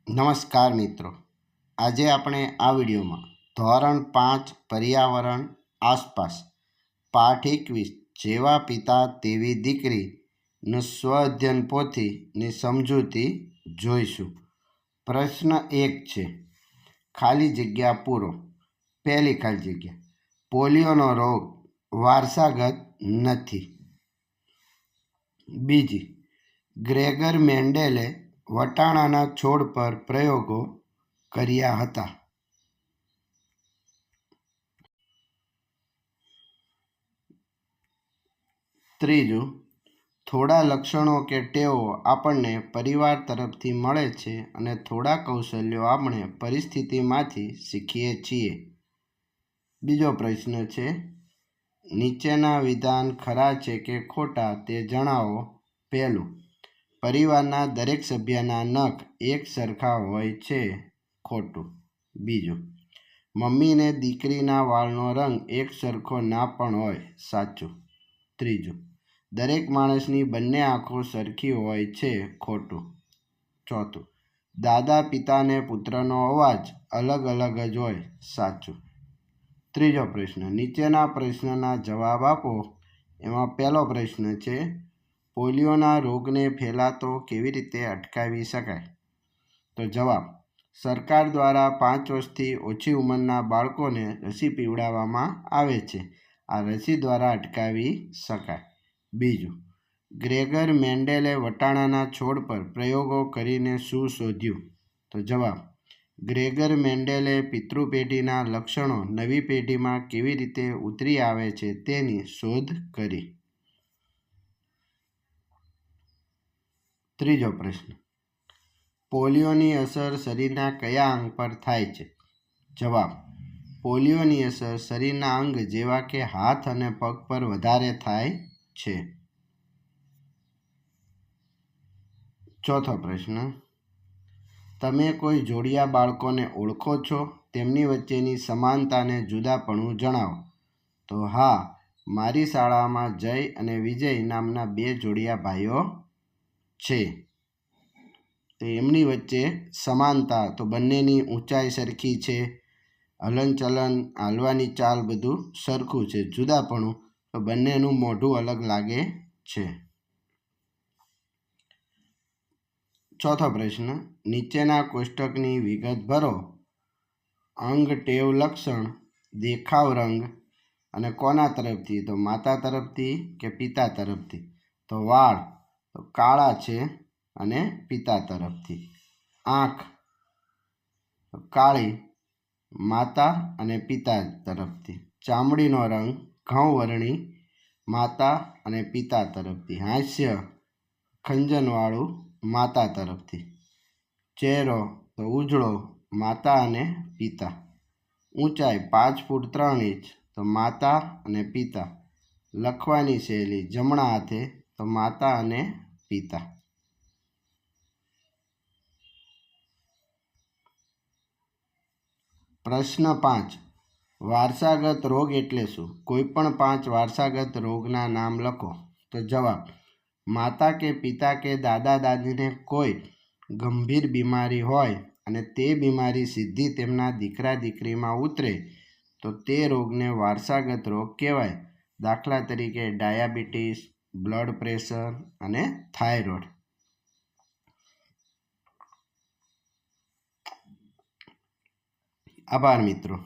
નમસ્કાર મિત્રો, આજે આપણે આ વિડીયોમાં ધોરણ 5 પર્યાવરણ આસપાસ પાઠ 21 જેવા પિતા તેવી દીકરીનું સ્વઅધ્યયન પોથીની સમજૂતી જોઈશું। પ્રશ્ન 1 છે, ખાલી જગ્યા પૂરો। પહેલી ખાલી જગ્યા, પોલિયોનો રોગ વારસાગત નથી। બીજી, ગ્રેગર મેન્ડેલે વટાણાના છોડ પર પ્રયોગો કર્યા હતા। ત્રીજું, થોડા લક્ષણો કે ટેવો આપણને પરિવાર તરફથી મળે છે અને થોડા કૌશલ્યો આપણે પરિસ્થિતિમાંથી શીખીએ છીએ। બીજો પ્રશ્ન છે, નીચેના વિધાન ખરા છે કે ખોટા તે જણાવો। પહેલું, પરિવારના દરેક સભ્યના નખ એક સરખા હોય છે, ખોટું। બીજું, મમ્મીને દીકરીના વાળનો રંગ એક સરખો ના પણ હોય, સાચું। ત્રીજું, દરેક માણસની બંને આંખો સરખી હોય છે, ખોટું। ચોથું, દાદા પિતાને પુત્રનો અવાજ અલગ અલગ જ હોય, સાચું। ત્રીજો પ્રશ્ન, નીચેના પ્રશ્નના જવાબ આપો। એમાં પહેલો પ્રશ્ન છે, પોલિયોના રોગને ફેલાતો કેવી રીતે અટકાવી શકાય? તો જવાબ, સરકાર દ્વારા 5 વર્ષથી ઓછી ઉંમરના બાળકોને રસી પીવડાવવામાં આવે છે। આ રસી દ્વારા અટકાવી શકાય। બીજું, ગ્રેગર મેન્ડેલે વટાણાના છોડ પર પ્રયોગો કરીને શું શોધ્યું? તો જવાબ, ગ્રેગર મેન્ડેલે પિતૃપેઢીના લક્ષણો નવી પેઢીમાં કેવી રીતે ઉતરી આવે છે તેની શોધ કરી। ત્રીજો પ્રશ્ન, પોલિયોની અસર શરીરના કયા અંગ પર થાય છે? જવાબ, પોલિયોની અસર શરીરના અંગ જેવા કે હાથ અને પગ પર વધારે થાય છે। ચોથો પ્રશ્ન, તમે કોઈ જોડિયા બાળકોને ઓળખો છો? તેમની વચ્ચેની સમાનતાને જુદાપણું જણાવો। તો હા, મારી શાળામાં જય અને વિજય નામના 2 જોડિયા ભાઈઓ છે। તો એમની વચ્ચે સમાનતા તો બંનેની ઊંચાઈ સરખી છે, હલનચલન, હાલવાની ચાલ બધું સરખું છે। જુદાપણું તો બંનેનું મોઢું અલગ લાગે છે। ચોથો પ્રશ્ન, નીચેના કોષ્ટકની વિગત ભરો। અંગ, ટેવ, લક્ષણ, દેખાવ, રંગ અને કોના તરફથી? તો માતા તરફથી કે પિતા તરફથી? તો વાળ તો કાળા છે અને પિતા તરફથી। આંખ તો કાળી, માતા અને પિતા તરફથી। ચામડીનો રંગ ઘઉં વર્ણી, માતા અને પિતા તરફથી। હાસ્ય ખંજનવાળું, માતા તરફથી। ચહેરો તો ઉજળો, માતા અને પિતા। ઊંચાઈ 5 ફૂટ 3 ઇંચ તો માતા અને પિતા। લખવાની શૈલી જમણા હાથે તો માતા અને પિતા। પ્રશ્ન 5, વારસાગત રોગ એટલે શું? કોઈ પણ 5 વારસાગત રોગના નામ લખો। તો જવાબ, માતા કે પિતા કે દાદા દાદીને કોઈ ગંભીર બીમારી હોય અને તે બીમારી સીધી તેમના દીકરા દીકરીમાં ઉતરે તો તે રોગને વારસાગત રોગ કહેવાય। દાખલા તરીકે ડાયાબિટીસ, બ્લડ પ્રેશર અને થાઇરોઇડ। આભાર મિત્રો।